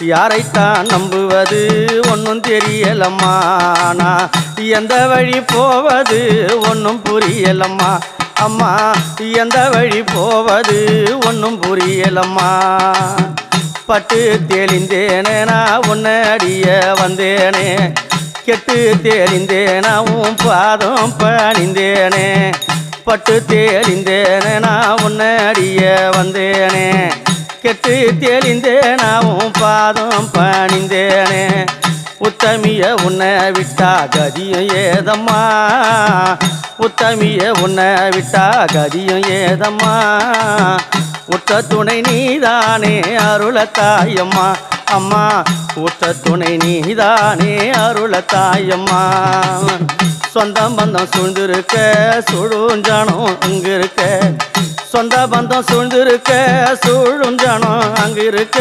யாரைத்தான் நம்புவது ஒன்றும் தெரியலம்மா நான் எந்த வழி போவது ஒன்றும் புரியலம்மா அம்மா எந்த வழி போவது ஒன்றும் புரியலம்மா பட்டு தெளிந்தேனே நான் உன்னை அடிய வந்தேனே கெட்டு தெளிந்தேனா உன் பாதம் பணிந்தேனே பட்டு தெளிந்தேனே நான் உன்னை அடிய வந்தேனே கெட்டு தெளிந்தேனா உன் பாதம் பணிந்தேனே உத்தமிய உன்னை விட்டா கதியும் ஏதம்மா உத்தமிய உன்னை விட்டா கதியும் ஏதம்மா உற்ற துணை நீதானே அருளத்தாயம்மா அம்மா உற்ற துணை நீதானே அருளத்தாயம்மா சொந்த பந்தம் சூழ்ந்திருக்க சுழுஞ்சனம் அங்கு இருக்க சொந்த பந்தம் சூழ்ந்திருக்க சுழுஞ்சனம் அங்கு இருக்க